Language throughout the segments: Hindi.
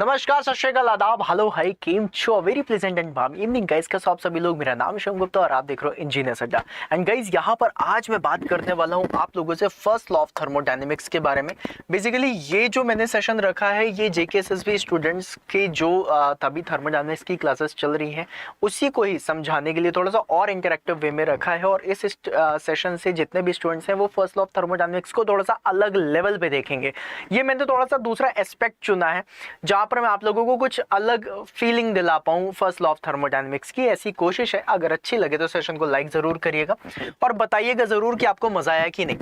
नमस्कार, सत श्री अकाल, आदाब, हेलो, हाय, केम छो, very pleasant and warm evening guys. कैसे आप सभी लोग? मेरा नाम शिवम गुप्ता और आप देख रहे हो इंजीनियर्स अड्डा। एंड गाइस, यहाँ पर आज मैं बात करने वाला हूँ आप लोगों से फर्स्ट लॉ ऑफ थर्मोडायनेमिक्स के बारे में। बेसिकली ये जो मैंने सेशन रखा है ये जेकेएसएसबी स्टूडेंट्स के जो तभी थर्मोडायनेमिक्स की क्लासेस चल रही हैं उसी को ही समझाने के लिए थोड़ा सा और इंटरेक्टिव वे में रखा है। और इस सेशन से जितने भी स्टूडेंट्स हैं वो फर्स्ट लॉ ऑफ थर्मोडायनेमिक्स को थोड़ा सा अलग लेवल पे देखेंगे। ये मैंने थोड़ा सा दूसरा एस्पेक्ट चुना है जहाँ पर मैं आप लोगों को कुछ अलग फीलिंग दिला पाऊँ फर्स्ट लॉ ऑफ थर्मोडायनेमिक्स की, ऐसी कोशिश है। अगर अच्छी लगे तो सेशन को लाइक जरूर करिएगा और बताइएगा जरूर कि आपको मजा आया कि नहीं।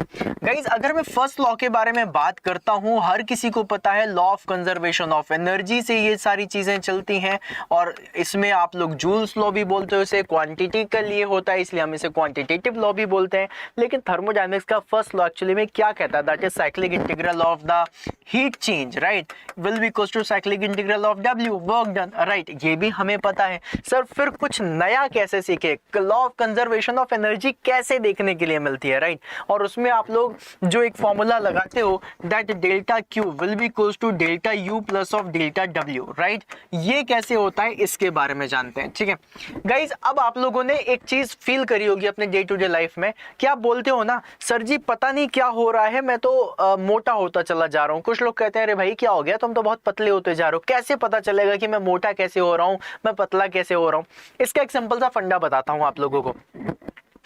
गाइज, अगर मैं फर्स्ट लॉ के बारे में बात करता हूँ, हर किसी को पता है law of conservation of energy से ये सारी चीजें चलती हैं और इसमें आप लोग जूल्स लॉ भी बोलते हो, इसे क्वांटिटी के लिए होता है इसलिए हम इसे क्वांटिटेटिव लॉ भी बोलते हैं। लेकिन थर्मोडायनेमिक्स का फर्स्ट लॉ एक्चुअली में क्या कहता है? That is cyclic integral of the heat change, right, will be equals to cyclic integral of W work done, right. ये भी हमें पता है। सर फिर कुछ नया कैसे सीखे? Law of conservation of energy कैसे देखने के लिए मिलती है, राइट। और उसमें आप लोग जो एक फॉर्मूला लगाते हो that delta Q will be equals to delta U plus of delta W, right. ये कैसे होता है इसके बारे में जानते हैं, ठीक है गाइज। अब आप लोगों ने एक चीज फील करी होगी अपने डे टू डे लाइफ में कि आप बोलते हो ना, सर जी पता नहीं क्या हो रहा है, मैं तो मोटा होता चला जा रहा हूँ। कुछ लोग कहते हैं अरे भाई क्या हो गया, तुम तो बहुत पतले होते जा रहे हो। कैसे पता चलेगा कि मैं मोटा कैसे हो रहा हूं, मैं पतला कैसे हो रहा हूं? इसका एक सिंपल सा फंडा बताता हूं आप लोगों को।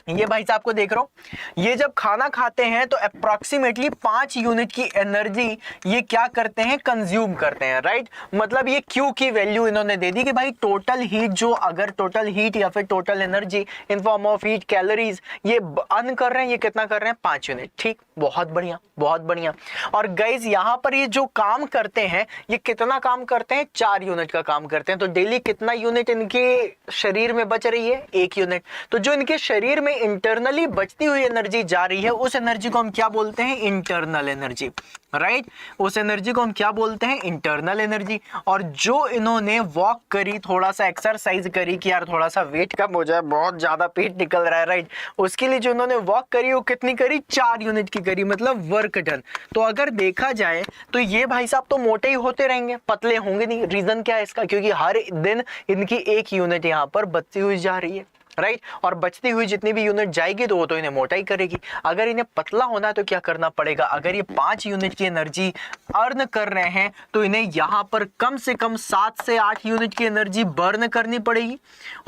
ये भाई साहब को देख रहा हूं, ये जब खाना खाते हैं तो अप्रोक्सीमेटली 5 यूनिट की एनर्जी ये क्या करते हैं, कंज्यूम करते हैं, राइट। मतलब ये क्यू की वैल्यू इन्होंने दे दी कि भाई टोटल हीट जो, अगर टोटल हीट या फिर total energy in form of heat calories ये अर्न कर रहे हैं, ये कितना कर रहे हैं? 5 यूनिट, ठीक, बहुत बढ़िया, बहुत बढ़िया। और गाइज यहाँ पर ये जो काम करते हैं ये कितना काम करते हैं? 4 यूनिट का काम करते हैं। तो डेली कितना यूनिट इनके शरीर में बच रही है? 1 यूनिट। तो जो इनके शरीर में इंटरनली बचती हुई एनर्जी जा रही है उस एनर्जी को हम क्या बोलते हैं? Internal energy, right. उस एनर्जी को हम क्या बोलते हैं? Internal energy. और जो इन्होंने वॉक करी, थोड़ा सा एक्सरसाइज करी कि यार थोड़ा सा वेट कम हो जाए, बहुत ज्यादा पेट निकल रहा है, राइट, उसके लिए जो इन्होंने वॉक करी वो कितनी करी? 4 यूनिट की करी, मतलब वर्क डन। तो अगर देखा जाए तो ये भाई साहब तो मोटे ही होते रहेंगे, पतले होंगे नहीं। रीजन क्या है इसका? क्योंकि हर दिन इनकी 1 यूनिट यहाँ पर बचती हुई जा रही है, राइट। और बचती हुई जितनी भी यूनिट जाएगी तो वो तो इन्हें मोटा ही करेगी। अगर इन्हें पतला होना है तो क्या करना पड़ेगा? अगर ये 5 यूनिट की एनर्जी अर्न कर रहे हैं तो इन्हें यहाँ पर कम से कम 7 से 8 यूनिट की एनर्जी बर्न करनी पड़ेगी।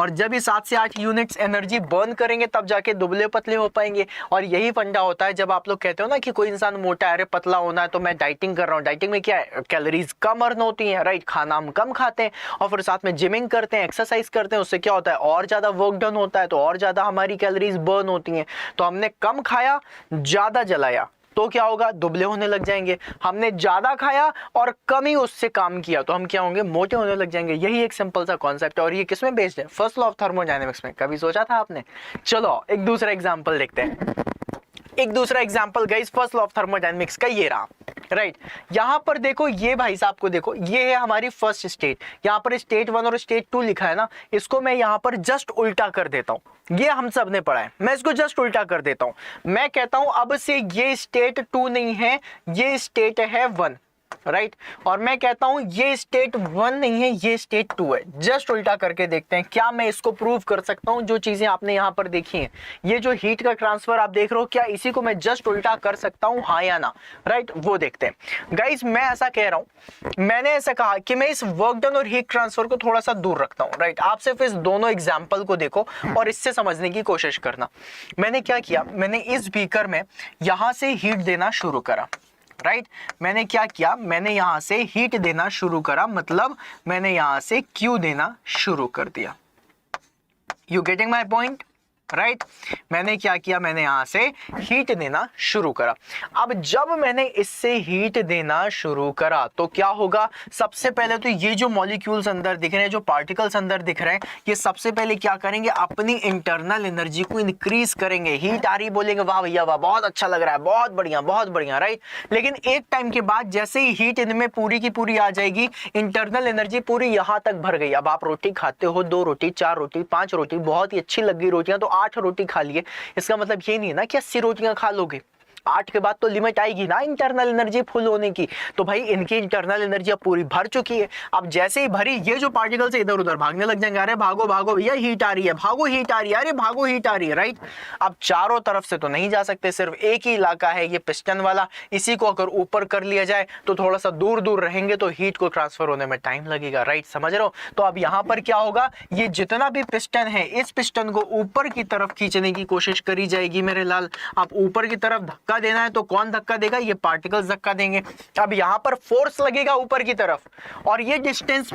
और जब ये 7 से 8 यूनिट्स एनर्जी बर्न करेंगे तब जाके दुबले पतले हो पाएंगे। और यही फंडा होता है जब आप लोग कहते हो ना कि कोई इंसान मोटा है, अरे पतला होना है तो मैं डाइटिंग कर रहा हूँ। डाइटिंग में क्या है? कैलोरीज कम अर्न होती है, राइट, खाना हम कम खाते हैं और फिर साथ में जिमिंग करते हैं, एक्सरसाइज करते हैं, उससे क्या होता है? और ज्यादा वर्क डन होता है तो और ज्यादा हमारी कैलोरीज बर्न होती हैं। तो हमने कम खाया, ज्यादा जलाया तो क्या होगा? दुबले होने लग जाएंगे। हमने ज्यादा खाया और कम ही उससे काम किया तो हम क्या होंगे? मोटे होने लग जाएंगे। यही एक सिंपल सा कॉन्सेप्ट है और ये किसमें बेस्ड है? फर्स्ट लॉ ऑफ थर्मोडायनेमिक्स में। कभी सोचा था आपने? चलो एक दूसरा एग्जांपल देखते हैं। एक दूसरा example guys first law of thermodynamics का ये रहा, राइट। यहां पर देखो, ये भाई साहब को देखो, ये है हमारी फर्स्ट स्टेट। यहां पर स्टेट 1 और स्टेट 2 लिखा है ना, इसको मैं यहां पर जस्ट उल्टा कर देता हूं। ये हम सब ने पढ़ा है, मैं इसको जस्ट उल्टा कर देता हूं। मैं कहता हूं अब से ये स्टेट 2 नहीं है, ये स्टेट है 1, राइट। और मैं कहता हूं ये स्टेट 1 नहीं है, ये स्टेट 2 है। जस्ट उल्टा करके देखते हैं क्या मैं इसको प्रूव कर सकता हूं। जो चीजें आपने यहां पर देखी हैं, ये जो हीट का ट्रांसफर आप देख रहे हो, क्या इसी को मैं जस्ट उल्टा कर सकता हूं, हाँ या ना, राइट, वो देखते हैं। गाइस मैं ऐसा कह रहा हूं, मैंने ऐसा कहा कि मैं इस वर्क डन और हीट ट्रांसफर को थोड़ा सा दूर रखता हूं, राइट। आप सिर्फ इस दोनों एग्जाम्पल को देखो और इससे समझने की कोशिश करना। मैंने क्या किया? मैंने इस बीकर में यहां से हीट देना शुरू करा, राइट। मैंने क्या किया? मैंने यहां से हीट देना शुरू करा, मतलब मैंने यहां से क्यू देना शुरू कर दिया। You getting my point, right. मैंने क्या किया? मैंने यहां से हीट देना शुरू करा। अब जब मैंने इससे हीट देना शुरू करा तो क्या होगा? सबसे पहले तो ये जो मॉलिक्यूल्स अंदर दिख रहे हैं, जो पार्टिकल्स अंदर दिख रहे हैं, ये सबसे पहले क्या करेंगे? अपनी इंटरनल एनर्जी को इंक्रीज करेंगे। हीट आ रही, बोलेंगे वाह भैया वाह, बहुत अच्छा लग रहा है, बहुत बढ़िया, बहुत बढ़िया, राइट। लेकिन एक टाइम के बाद जैसे ही हीट इनमें पूरी की पूरी आ जाएगी, इंटरनल एनर्जी पूरी यहां तक भर गई। अब आप रोटी खाते हो, 2 रोटी, 4 रोटी, 5 रोटी, बहुत ही अच्छी लग गई रोटियां तो 8 रोटी खा लिए। इसका मतलब ये नहीं है ना कि 80 रोटियां खा लोगे, 8 के बाद तो लिमिट आएगी ना इंटरनल एनर्जी फुल होने की। तो भाई इनकी इंटरनल एनर्जी अब पूरी भर चुकी है। अब जैसे ही भरी, ये जो पार्टिकल्स इधर उधर भागने लग जाएंगे, अरे भागो भागो भैया हीट आ रही है, भागो हीट आ रही है, अरे भागो हीट आ रही है, राइट। अब चारों तरफ से तो नहीं जा सकते, सिर्फ एक ही इलाका है ये पिस्टन वाला, इसी को अगर ऊपर कर लिया जाए तो थोड़ा सा दूर दूर रहेंगे तो हीट को ट्रांसफर होने में टाइम लगेगा, राइट, समझ रहे हो। तो अब यहाँ पर क्या होगा, ये जितना भी पिस्टन है इस पिस्टन को ऊपर की तरफ खींचने की कोशिश करी जाएगी मेरे लाल। अब ऊपर की तरफ धक्का देना है तो कौन धक्का देगा, ये पार्टिकल्स धक्का देंगे। अब यहाँ पर फोर्स लगेगा ऊपर की तरफ और ये डिस्टेंस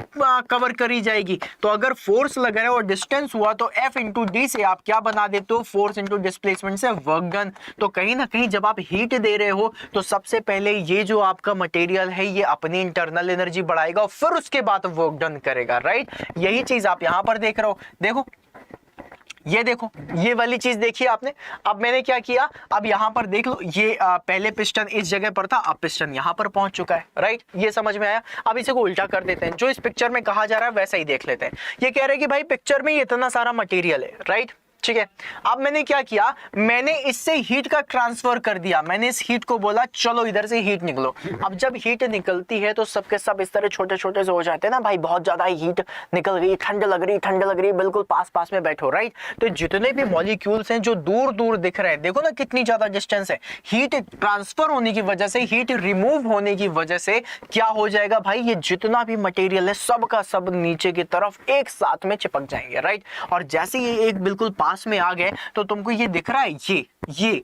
कवर करी जाएगी। तो अगर फोर्स लग रहा है और डिस्टेंस हुआ तो F इंटू डी से आप क्या बना देते हो, फोर्स इंटू डिस्प्लेसमेंट से वर्क डन। तो कहीं ना कहीं जब आप हीट दे रहे हो तो सबसे पहले ये जो आपका मटेरियल है ये अपनी इंटरनल एनर्जी बढ़ाएगा और फिर उसके बाद वर्क डन करेगा, राइट। यही चीज आप यहां पर देख रहे हो, देखो ये देखो, ये वाली चीज देखिए आपने। अब मैंने क्या किया, अब यहां पर देख लो, ये पहले पिस्टन इस जगह पर था, अब पिस्टन यहां पर पहुंच चुका है, राइट। ये समझ में आया। अब इसे को उल्टा कर देते हैं, जो इस पिक्चर में कहा जा रहा है वैसा ही देख लेते हैं। ये कह रहे हैं कि भाई पिक्चर में इतना सारा मटेरियल है, राइट, ठीक है। अब मैंने क्या किया, मैंने इससे हीट का ट्रांसफर कर दिया। मैंने इस हीट को बोला चलो इधर से हीट निकलो। अब जब हीट निकलती है तो सबके सब इस तरह छोटे छोटे से हो जाते हैं ना, भाई बहुत ज्यादा हीट निकल गई, ठंड लग रही, बिल्कुल पास पास में बैठो, राइट। तो जितने भी मॉलिक्यूल्स हैं जो दूर दूर दिख रहे हैं, देखो ना कितनी ज्यादा डिस्टेंस है, हीट ट्रांसफर होने की वजह से, हीट रिमूव होने की वजह से क्या हो जाएगा भाई, ये जितना भी मटेरियल है सब का सब नीचे की तरफ एक साथ में चिपक जाएंगे, राइट। और जैसे ये एक बिल्कुल पास में आ गए तो तुमको ये दिख रहा है, ये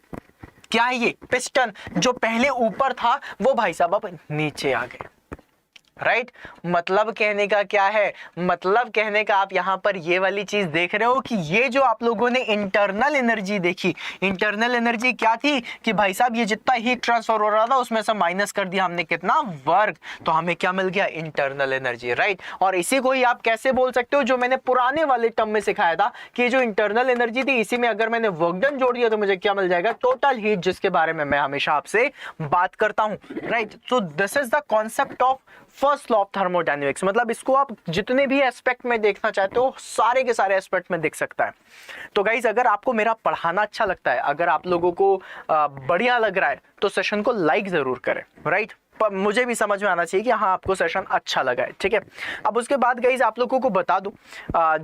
क्या है, ये पिस्टन जो पहले ऊपर था वो भाई साहब अब नीचे आ गए, राइट। मतलब कहने का क्या है, मतलब कहने का आप यहां पर ये वाली चीज देख रहे हो कि ये जो आप लोगों ने इंटरनल एनर्जी देखी, इंटरनल एनर्जी क्या थी कि भाई साहब ये जितना हीट ट्रांसफर हो रहा था उसमें से माइनस कर दिया हमने कितना, वर्क। तो हमें क्या मिल गया, इंटरनल एनर्जी, राइट। और इसी को ही आप कैसे बोल सकते हो, जो मैंने पुराने वाले टर्म में सिखाया था कि जो इंटरनल एनर्जी थी इसी में अगर मैंने वर्क डन जोड़ दिया तो मुझे क्या मिल जाएगा, टोटल हीट, जिसके बारे में मैं हमेशा आपसे बात करता हूं, right. So this is the concept of first law of thermodynamics. मतलब इसको आप जितने भी एस्पेक्ट में देखना चाहते हो सारे के सारे एस्पेक्ट में देख सकता है। तो गाइज अगर आपको मेरा पढ़ाना अच्छा लगता है, अगर आप लोगों को बढ़िया लग रहा है तो सेशन को लाइक जरूर करें, राइट। पर मुझे भी समझ में आना चाहिए कि हाँ आपको सेशन अच्छा लगा है, ठीक है। अब उसके बाद गाइज आप लोगों को बता दूं,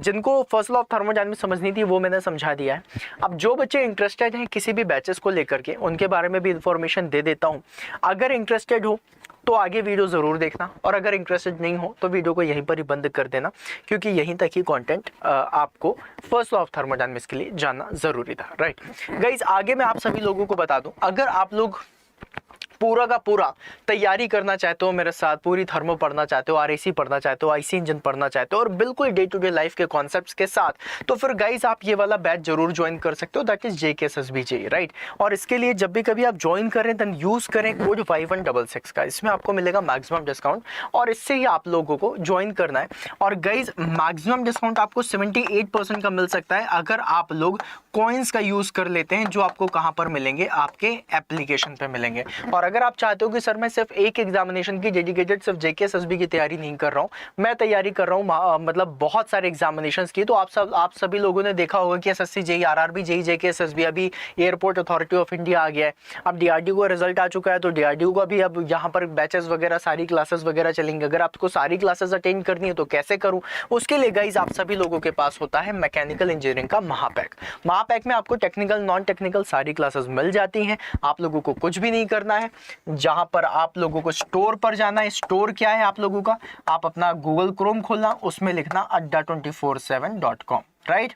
जिनको फर्स्ट लॉ ऑफ थर्मोडायनेमिक्स समझनी थी वो मैंने समझा दिया है। अब जो बच्चे इंटरेस्टेड हैं किसी भी बैचेस को लेकर के, उनके बारे में भी इंफॉर्मेशन दे देता हूँ। अगर इंटरेस्टेड हो तो आगे वीडियो जरूर देखना, और अगर इंटरेस्टेड नहीं हो तो वीडियो को यहीं पर ही बंद कर देना, क्योंकि यहीं तक ही कंटेंट आपको फर्स्ट लॉ ऑफ थर्मोडायनेमिक्स के लिए जानना जरूरी था, राइट। गाइज आगे मैं आप सभी लोगों को बता दूं, अगर आप लोग पूरा का पूरा तैयारी करना चाहते हो मेरे साथ, पूरी थर्मो पढ़ना चाहते हो, आरएसी पढ़ना चाहते हो, आईसी इंजन पढ़ना चाहते हो और बिल्कुल डे टू डे लाइफ के कॉन्सेप्ट्स के साथ, तो फिर गाइस आप ये वाला बैच जरूर ज्वाइन कर सकते हो, दैट इज JKSSBJ, राइट। और इसके लिए जब भी कभी आप ज्वाइन करें देन यूज करें कोड 5166 का, इसमें आपको मिलेगा मैक्सिमम डिस्काउंट और इससे ही आप लोगों को ज्वाइन करना है। और गाइस मैक्सिमम डिस्काउंट आपको 78% का मिल सकता है अगर आप लोग कॉइन्स का यूज कर लेते हैं, जो आपको कहां पर मिलेंगे, आपके एप्लीकेशन पे मिलेंगे। और अगर आप चाहते हो कि सर मैं सिर्फ एक एग्जामिनेशन की डेडिकेटेड सिर्फ JKSSB की तैयारी नहीं कर रहा हूं, मैं तैयारी कर रहा हूं मतलब बहुत सारे एग्जामिनेशंस की, तो आप सभी लोगों ने देखा होगा कि SSC JEE RRB JEE JKSSB, अभी एयरपोर्ट अथॉरिटी ऑफ इंडिया आ गया है, अब DRDO का रिजल्ट आ चुका है, तो DRDO का भी अब यहाँ पर बैचेस वगैरह सारी क्लासेस वगैरह चलेंगे। अगर आपको सारी क्लासेस अटेंड करनी है तो कैसे करूँ, उसके लिए गाइज आप सभी लोगों के पास होता है मैकेनिकल इंजीनियरिंग का महापैक में आपको टेक्निकल नॉन टेक्निकल सारी क्लासेस मिल जाती हैं। आप लोगों को कुछ भी नहीं करना है, जहां पर आप लोगों को स्टोर पर जाना है। स्टोर क्या है आप लोगों का, आप अपना गूगल क्रोम खोलना, उसमें लिखना adda247.com, राइट,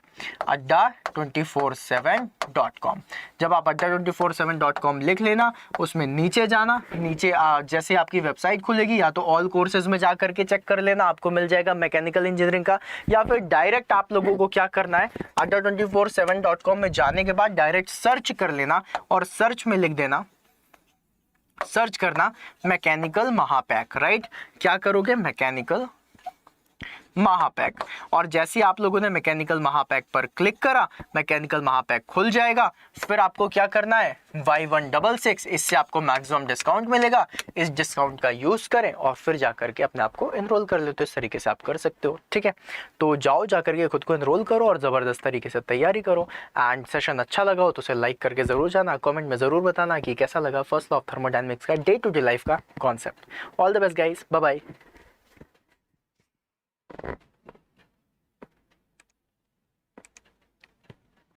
adda247.com। जब आप adda247.com लिख लेना, उसमें नीचे जाना, नीचे जैसे आपकी वेबसाइट खुलेगी, या तो ऑल कोर्सेज में जा करके चेक कर लेना, आपको मिल जाएगा मैकेनिकल इंजीनियरिंग का, या फिर डायरेक्ट आप लोगों को क्या करना है, adda247.com में जाने के बाद डायरेक्ट सर्च कर लेना और सर्च में लिख देना, सर्च करना मैकेनिकल महापैक, राइट। क्या करोगे, मैकेनिकल महापैक। और जैसे ही आप लोगों ने मैकेनिकल महापैक पर क्लिक करा, मैकेनिकल महापैक खुल जाएगा। फिर आपको क्या करना है, Y166, इससे आपको मैक्सिमम डिस्काउंट मिलेगा। इस डिस्काउंट का यूज करें और फिर जाकर के अपने आप को एनरोल कर ले। तो इस तरीके से आप कर सकते हो, ठीक है। तो जाओ जाकर के खुद को एनरोल करो और ज़बरदस्त तरीके से तैयारी करो। एंड सेशन अच्छा लगा हो तो उसे लाइक करके ज़रूर जाना, कमेंट में ज़रूर बताना कि कैसा लगा फर्स्ट लॉ ऑफ थर्मोडायनेमिक्स का डे टू डे लाइफ का concept. All the best guys, bye bye.